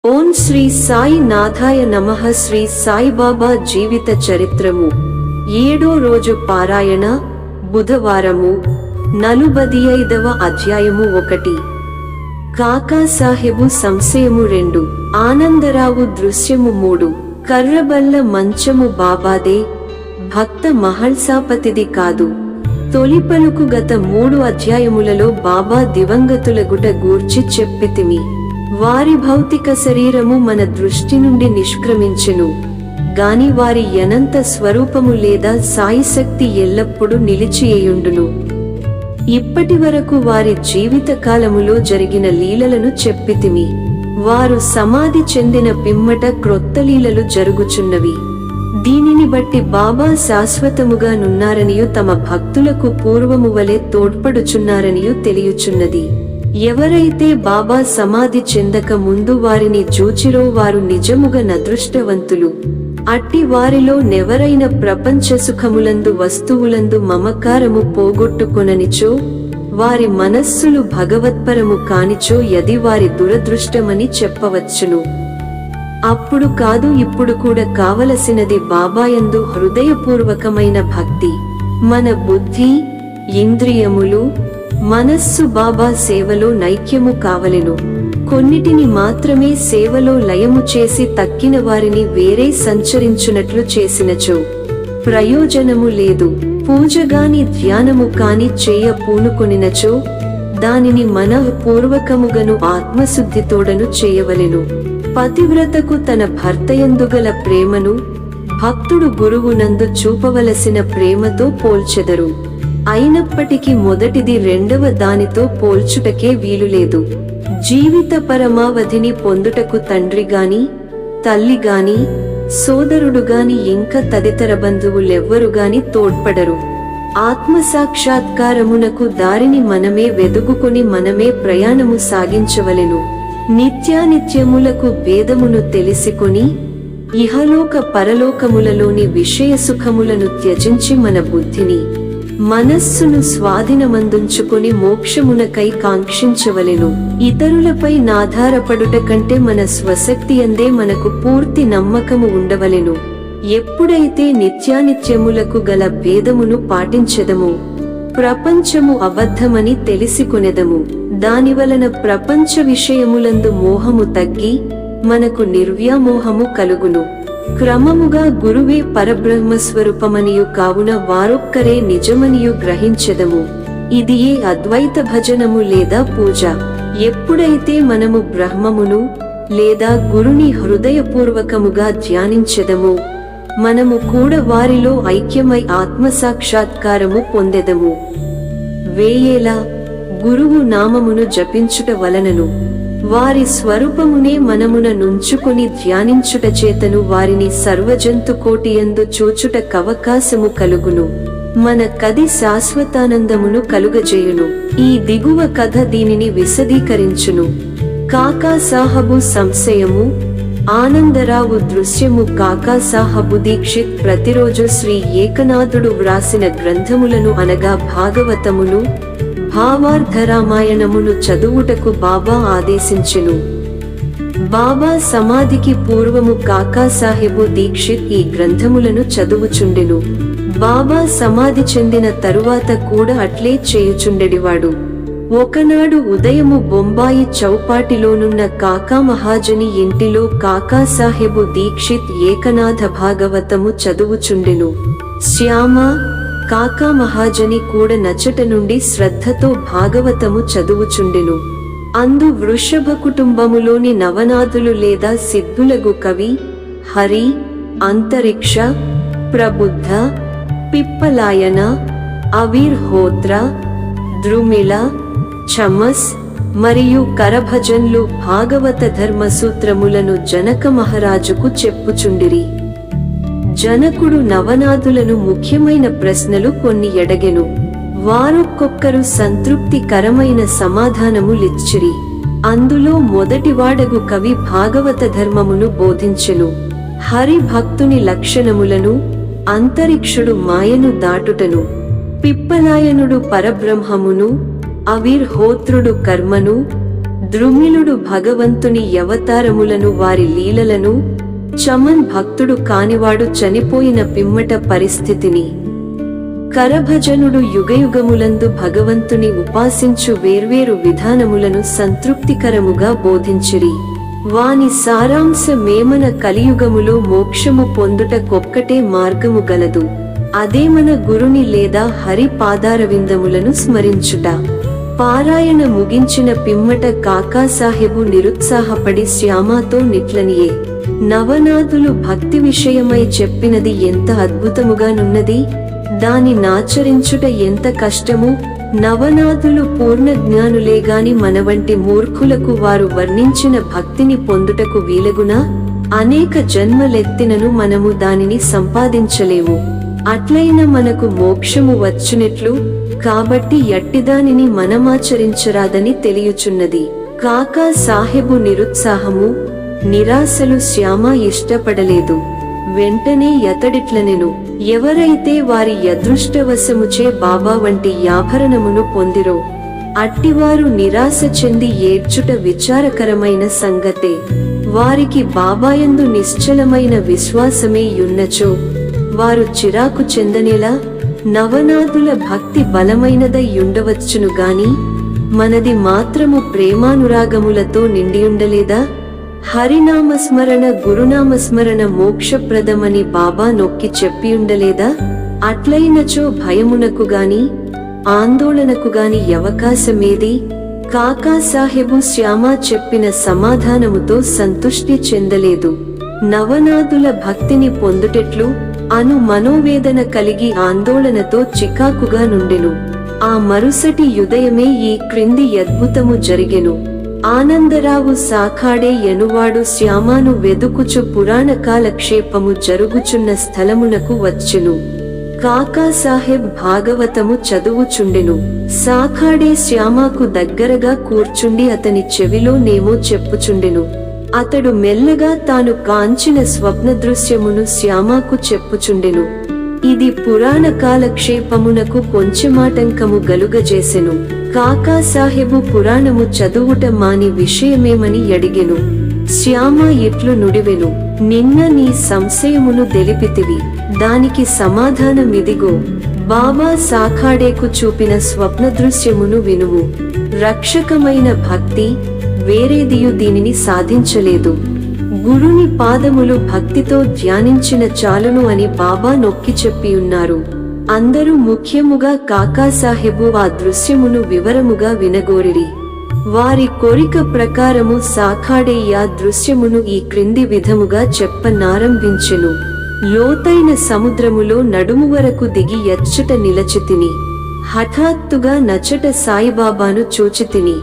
ఓం శ్రీ సాయి నాథాయ నమః. శ్రీ సాయిబాబా జీవిత చరిత్రము 7వ రోజు పారాయణ, బుధవారము, 45వ అధ్యాయము 1. కాకా సాహెబు సంశయము 2. ఆనందరావు దృశ్యము 3. కర్రబల్ల మంచము బాబాదే, భక్త మహల్సాపతిది కాదు. తొలి పలుకు గత 3 అధ్యాయములలో బాబా దివంగతులగుట గూర్చి చెప్పితిమి. వారి భౌతిక శరీరము మన దృష్టి నుండి నిష్క్రమించెను గాని వారి అనంత స్వరూపము లేదా సాయి శక్తి ఎల్లప్పుడూ నిలిచియుండును. ఇప్పటి వరకు వారి జీవిత కాలములో జరిగిన లీలలను చెప్పితిమి. వారు సమాధి చెందిన పిమ్మట క్రొత్త లీలలు జరుగుచున్నవి. దీనిని బట్టి బాబా శాశ్వతముగా నున్నారనియు తమ భక్తులకు పూర్వము వలె తోడ్పడుచున్నారనియు తెలియుచున్నది. ఎవరైతే బాబా సమాధి చెందక ముందు వారిని చూచిరో వారు నిజముగా అదృష్టవంతులు. అట్టి వారిలో నెవరైన ప్రపంచ సుఖములందు వస్తువులందు మమకారము పోగొట్టుకొననిచో, వారి మనస్సులు భగవత్పరము కానిచో యది వారి దురదృష్టమని చెప్పవచ్చును. అప్పుడు కాదు, ఇప్పుడు కూడా కావలసినది బాబాయందు హృదయపూర్వకమైన భక్తి. మన బుద్ధి, ఇంద్రియములు, మనస్సు బాబా సేవలో నైక్యము కావలెను. కొన్నిటిని మాత్రమే సేవలో లయము చేసి తక్కిన వారిని వేరే సంచరించునట్లు చేసినచో ప్రయోజనము లేదు. పూజగాని ధ్యానము కాని చేయ పూనుకొనినచో దానిని మనఃపూర్వకముగను ఆత్మశుద్ధితోడను చేయవలెను. పతివ్రతకు తన భర్తయందుగల ప్రేమను భక్తుడు గురువునందు చూపవలసిన ప్రేమతో పోల్చెదరు. అయినప్పటికీ మొదటిది రెండవ దానితో పోల్చుటకే వీలులేదు. జీవిత పరమావధిని పొందుటకు తండ్రిగాని, తల్లిగాని, సోదరుడుగాని ఇంకా తదితర బంధువులెవ్వరుగాని తోడ్పడరు. ఆత్మసాక్షాత్కారమునకు దారిని మనమే వెదుగుకొని మనమే ప్రయాణము సాగించవలెను. నిత్యానిత్యములకు భేదమును తెలిసికొని ఇహలోక పరలోకములలోని విషయ సుఖములను త్యజించి మన బుద్ధిని, మనస్సును స్వాధీనమందుంచుకొని మోక్షమునకై కాంక్షించవలెను. ఇతరులపై నాధారపడుట కంటే మన స్వశక్తి అందే మనకు పూర్తి నమ్మకము ఉండవలెను. ఎప్పుడైతే నిత్యానిత్యములకు గల భేదమును పాటించెదమో ప్రపంచము అబద్ధమని తెలిసికొనెదము. దానివలన ప్రపంచ విషయములందు మోహము తగ్గి మనకు నిర్వ్యామోహము కలుగును. క్రమముగా గురువే పరబ్రహ్మస్వరూపమనియు కావున వారొక్కరే నిజమనియు గ్రహించెదము. ఇదియే అద్వైత భజనము లేదా పూజ. ఎప్పుడైతే మనము బ్రహ్మమును లేదా గురుని హృదయపూర్వకముగా ధ్యానించెదమో మనము కూడా వారిలో ఐక్యమై ఆత్మసాక్షాత్కారము పొందెదము. వేయేలా గురువు నామమును జపించుట వలనను వారి స్వరూపమునే మనమున నుంచుకొని ధ్యానించుట చేతను వారిని సర్వజంతు కోటియందు చూచుట కవకాశము కలుగును. మన కది శాశ్వతానందమును కలుగజేయును. ఈ దిగువ కథ దీనిని విశదీకరించును. కాకా సాహబు సంశయము, ఆనందరావు దృశ్యము. కాకా సాహబు దీక్షిత్ ప్రతిరోజు శ్రీ ఏకనాథుడు వ్రాసిన గ్రంథములను అనగా భాగవతమును, భావార్థరామాయణమును చదువుటకు బాబా ఆదేశించెను. బాబా సమాధికి పూర్వము కాకా సాహెబు దీక్షిత్ ఈ గ్రంథములను చదువుచుండెను. బాబా సమాధి చెందిన తరువాత కూడా అట్లే చేయుచుండెడివాడు. ఒకనాడు ఉదయము బొంబాయి చౌపాటిలోనున్న కాకా మహాజని ఇంటిలో కాకా సాహెబు దీక్షిత్ ఏకనాథ భాగవతము చదువుచుండెను. శ్యామ, కాకా మహాజని కూడా నచ్చట నుండి శ్రద్ధతో భాగవతము చదువుచుండెను. అందు వృషభ కుటుంబములోని నవనాథులు లేదా సిద్ధులగు కవి, హరి, అంతరిక్ష, ప్రబుద్ధ, పిప్పలాయన, అవీర్ హోత్ర, ద్రుమిళ, చమస్ మరియు కరభజన్లు భాగవత ధర్మ సూత్రములను జనక మహారాజుకు చెప్పుచుండిరి. జనకుడు నవనాథులను ముఖ్యమైన ప్రశ్నలు కొన్ని ఎడగెను. వారొక్కొక్కరు సంతృప్తికరమైన సమాధానములిచ్చిరి. అందులో మొదటివాడగు కవి భాగవత ధర్మమును బోధించెను. హరి భక్తుని లక్షణములను, అంతరిక్షుడు మాయను దాటుటను, పిప్పలాయనుడు పరబ్రహ్మమును, అవీర్ హోత్రుడు కర్మను, ద్రుమిలుడు భగవంతుని అవతారములను వారి లీలలను, చమన్ భక్తుడు కానివాడు చనిపోయిన పిమ్మట పరిస్థితిని, కరభజనుడు యుగయుగములందు భగవంతుని ఉపాసించు వేర్వేరు విధానములను సంతృప్తికరముగా బోధించిరి. వాని సారాంశమేమన కలియుగములో మోక్షము పొందుట కొక్కటే మార్గము గలదు, అదే మన గురుని లేదా హరి పాదారవిందములను స్మరించుట. పారాయణ ముగించిన పిమ్మట కాకాసాహెబు నిరుత్సాహపడి శ్యామాతో నిట్లనియే, నవనాథులు భక్తి విషయమై చెప్పినది ఎంత అద్భుతముగానున్నది, దాని నాచరించుట ఎంత కష్టము. నవనాథులు పూర్ణ జ్ఞానులేగాని మన వంటి మూర్ఖులకు వారు వర్ణించిన భక్తిని పొందుటకు వీలగునా? అనేక జన్మలెత్తినను మనము దానిని సంపాదించలేము. అట్లైన మనకు మోక్షము వచ్చునెట్లు? కాబట్టి ఎట్టిదానిని మనమాచరించరాదని తెలియుచున్నది. కాకా సాహెబు నిరుత్సాహము, నిరాశలు శ్యామ ఇష్టపడలేదు. వెంటనే యతడిట్లనెను, ఎవరైతే వారి అదృష్టవశముచే బాబా వంటి ఆభరణమును పొందిరో అట్టివారు నిరాశ చెంది ఏడ్చుట విచారకరమైన సంగతే. వారికి బాబాయందు నిశ్చలమైన విశ్వాసమే యున్నచో వారు చిరాకు చెందనేలా? నవనాథుల భక్తి బలమైనదై ఉండవచ్చును గాని మనది మాత్రము ప్రేమానురాగములతో నిండియుండలేదా? హరినామస్మరణ గురునామస్మరణ మోక్షప్రదమని బాబా నొక్కి చెప్పియుండలేదా? అట్లయినచో భయమునకు గాని ఆందోళనకు గాని అవకాశమేది? కాకాసాహెబు శ్యామ చెప్పిన సమాధానముతో సంతుష్టి చెందలేదు. నవనాథుల భక్తిని పొందుటెట్లు అను మనోవేదన కలిగి ఆందోళనతో చికాకుగా నుండెను. ఆ మరుసటి ఉదయమే ఈ క్రింది అద్భుతము జరిగెను. ఆనందరావు సాఖాడే ఎనువాడు శ్యామాను వెదుకుచు పురాణ కాలక్షేపము జరుగుచున్న స్థలమునకు వచ్చెను. కాకాసాహెబ్ భాగవతము చదువుచుండెను. సాఖాడే శ్యామాకు దగ్గరగా కూర్చుండి అతని చెవిలో నేమో చెప్పుచుండెను. అతడు మెల్లగా తాను కాంచిన స్వప్న దృశ్యమును శ్యామాకు చెప్పుచుండెను. ఇది పురాణ కాలక్షేపమునకు కొంచెమాటంకము గలుగజేసెను. కాకాసాహెబు పురాణము చదువుట మాని విషయమేమని అడిగెను. శ్యామ ఇట్లు నుడివెను, నిన్న నీ సంశయమును తెలిపితివి, దానికి సమాధానమిదిగో. బాబా సాఖాడేకు చూపిన స్వప్న దృశ్యమును వినుము. రక్షకమైన భక్తి వేరేదియు దీనిని సాధించలేదు. గురుని పాదములు భక్తితో ధ్యానించిన చాలును అని బాబా నొక్కి చెప్పియున్నారు. అందరూ ముఖ్యముగా కాకాసాహెబు ఆ దృశ్యమును వివరముగా వినగోరిరి. వారి కోరిక ప్రకారము సాఖాడే ఆ దృశ్యమును ఈ క్రింది విధముగా చెప్పనారంభించెను. లోతైన సముద్రములో నడుము వరకు దిగి ఎచ్చట నిలచితిని. హఠాత్తుగా నచ్చట సాయిబాబాను చూచితిని.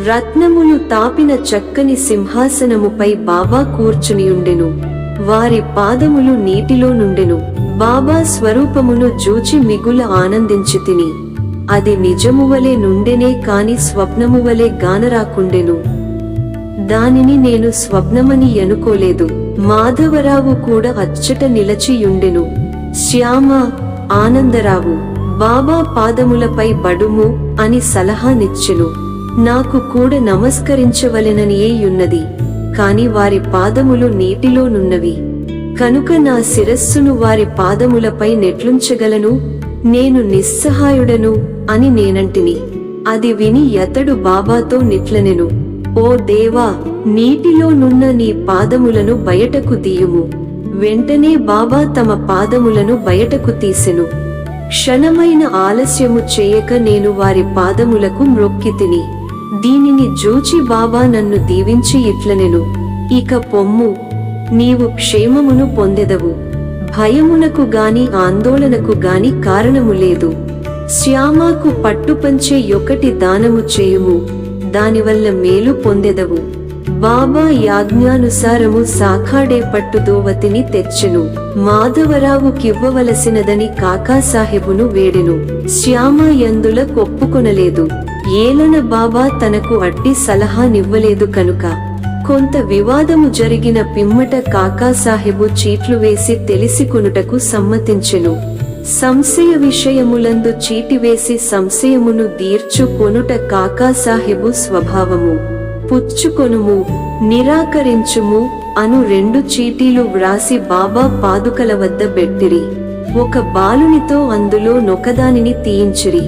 రత్నములు తాపిన చక్కని సింహాసనముపై బాబా కూర్చునియుండెను. వారి పాదములు నీటిలో నుండెను. బాబా స్వరూపమును జూచి మిగుల ఆనందించితిని. అది నిజమువలే నుండెనే కాని స్వప్నమువలే గానరాకుండెను. దానిని నేను స్వప్నమని ఎనుకోలేదు. మాధవరావు కూడా అచ్చట నిలచియుండెను. శ్యామ, ఆనందరావు, బాబా పాదములపై బడుము అని సలహానిచ్చెను. నాకు కూడా నమస్కరించవలెననియేయున్నది, కాని వారి పాదములు నీటిలో నున్నవి కనుక నా శిరస్సును వారి పాదములపై నెట్లుంచగలను? నేను నిస్సహాయుడను అని నేనంటిని. అది విని అతడు బాబాతో నిట్లనెను, ఓ దేవా, నీటిలో నున్న నీ పాదములను బయటకు తీయుము. వెంటనే బాబా తమ పాదములను బయటకు తీసెను. క్షణమైన ఆలస్యము చేయక నేను వారి పాదములకు మ్రొక్కితిని. దీనిని జూచి బాబా నన్ను దీవించి ఇట్లనెను, ఇక పొమ్ము, నీవు క్షేమమును పొందెదవు. భయమునకు గాని ఆందోళనకు గాని కారణము లేదు. శ్యామాకు పట్టుపంచే ఒకటి దానము చేయుము, దానివల్ల మేలు పొందెదవు. బాబా యాజ్ఞానుసారము సాఖాడే పట్టుదోవతిని తెచ్చెను. మాధవరావు కివ్వవలసినదని కాకాసాహెబును వేడెను. శ్యామ యందుల కొప్పుకొనలేదు. ఏలన బాబా తనకు అడ్డి సలహానివ్వలేదు కనుక. కొంత వివాదము జరిగిన పిమ్మట కాకాసాహెబు చీట్లు వేసి తెలిసికొనుటకు సమ్మతించెను. సంశయ విషయములందు చీటివేసి సంశయమును దీర్చు కొనుట కాకాసాహెబు స్వభావము. పుచ్చుకొనుము, నిరాకరించుము అను 2 చీటీలు వ్రాసి బాబా పాదుకల వద్ద బెట్టిరి. ఒక బాలునితో అందులో నొకదానిని తీయించిరి.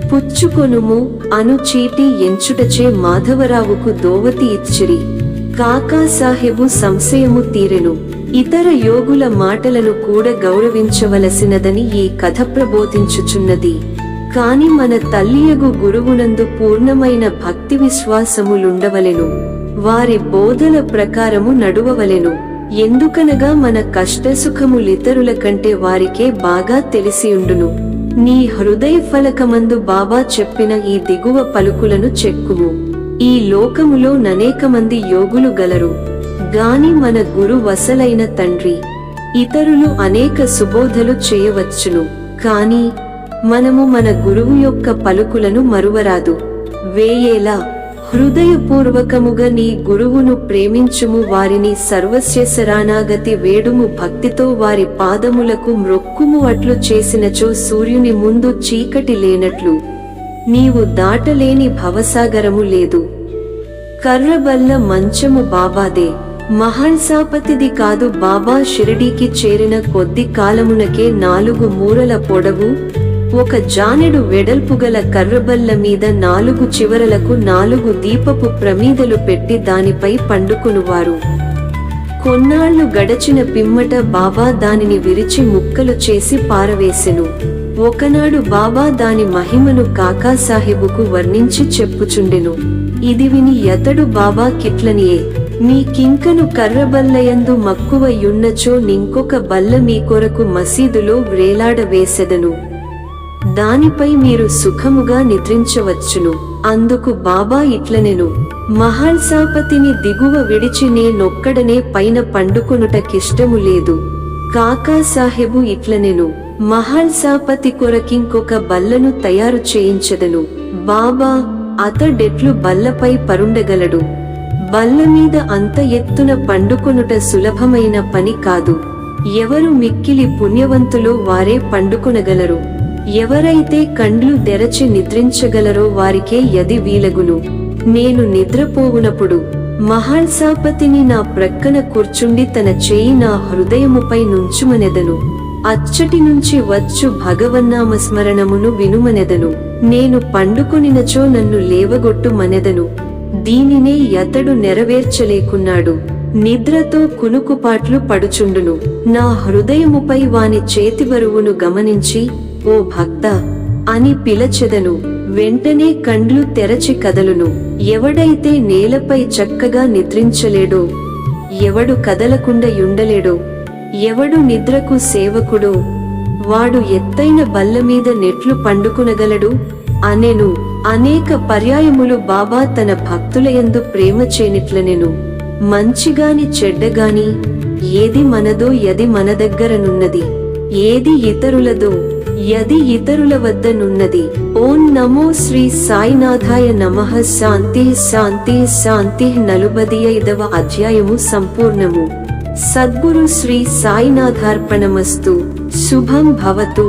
పుచ్చుకొనుము అను చీటీ ఎంచుటచే మాధవరావుకు దోవతి ఇచ్చిరి. కాకాసాహెబు సంశయము తీరెను. ఇతర యోగుల మాటలను కూడా గౌరవించవలసినదని ఈ కథ ప్రబోధించుచున్నది. కాని మన తల్లియగు గురువునందు పూర్ణమైన భక్తి విశ్వాసములుండవలెను. వారి బోధల ప్రకారము నడువవలెను. ఎందుకనగా మన కష్టసుఖములితరుల కంటే వారికే బాగా తెలిసియుండును. నీ హృదయ ఫలకమందు బాబా చెప్పిన ఈ దిగువ పలుకులను చెక్కుము. ఈ లోకములో ననేక మంది యోగులు గలరు, గాని మన గురు వసలైన తండ్రి. ఇతరులు అనేక సుబోధలు చేయవచ్చును, కాని మనము మన గురువు యొక్క పలుకులను మరువరాదు. వేయేలా హృదయపూర్వకముగా నీ గురువును ప్రేమించుము. వారిని సర్వస్య శరణాగతి వేడుము. భక్తితో వారి పాదములకు మ్రొక్కుము. అట్లు చేసినచో సూర్యుని ముందు చీకటి లేనట్లు నీవు దాటలేని భవసాగరము లేదు. కర్రబల్ల మంచము బాబాదే, మహల్సాపతిది కాదు. బాబా షిరిడీకి చేరిన కొద్ది కాలమునకే 4 మూరల పొడవు, 1 జానెడు వెడల్పుగల కర్రబల్ల మీద 4 చివరలకు 4 దీపపు ప్రమీదలు పెట్టి దానిపై పండుకొనువారు. కొన్నాళ్లు గడచిన పిమ్మట బాబా దానిని విరిచి ముక్కలు చేసి పారవేసెను. ఒకనాడు బాబా దాని మహిమను కాకాసాహెబుకు వర్ణించి చెప్పుచుండెను. ఇది విని అతడు బాబా కిట్లనియే, మీ కింకను కర్రబల్లయందు మక్కువ యున్నచో నింకొక బల్ల మీ కొరకు మసీదులో వ్రేలాడవేసెదను. దానిపై మీరు సుఖముగా నిద్రించవచ్చును. అందుకు బాబా ఇట్లనెను, మహల్సాపతిని దిగువ విడిచి నేనొక్కడనే పైన పండుకొనుటకిష్టము లేదు. కాకాసాహెబు ఇట్లనెను, మహల్సాపతి కొరకింకొక బల్లను తయారు చేయించదను. బాబా, అతడెట్లు బల్లపై పరుండగలడు? బల్ల మీద అంత ఎత్తున పండుకొనుట సులభమైన పని కాదు. ఎవరు మిక్కిలి పుణ్యవంతులో వారే పండుకొనగలరు. ఎవరైతే కండ్లు తెరచి నిద్రించగలరో వారికే యది వీలగును. నేను నిద్రపోవునప్పుడు మహల్సాపతిని నా ప్రక్కన కూర్చుండి తన చేయి నా హృదయముపై నుంచుమనెదను. అచ్చటి నుంచి వచ్చు భగవన్నామస్మరణమును వినుమనెదను. నేను పండుకొనినచో నన్ను లేవగొట్టు మనెదను. దీనినే అతడు నెరవేర్చలేకున్నాడు. నిద్రతో కునుకుపాట్లు పడుచుండును. నా హృదయముపై వాని చేతి బరువును గమనించి, ఓ భక్త అని పిలచెదను. వెంటనే కండ్లు తెరచి కదలును. ఎవడైతే నేలపై చక్కగా నిద్రించలేడో, ఎవడు కదలకుండా యుండలేడో, ఎవడు నిద్రకు సేవకుడో, వాడు ఎత్తైన బల్ల మీద నెట్లు పండుకొనగలడు అనెను. అనేక పర్యాయములు బాబా తన భక్తులయందు ప్రేమ చేనిట్లనెను. మంచిగాని చెడ్డగాని ఏది మనదో యది మన దగ్గరనున్నది, ఏది ఇతరులదో యది ఇతరుల వద్దనున్నది. ఓం నమో శ్రీ సాయినాథాయ నమః. శాంతి శాంతి శాంతి. 45వ అధ్యాయము సంపూర్ణము. సద్గురు శ్రీ సాయినాథార్పణమస్తు. శుభం భవతు.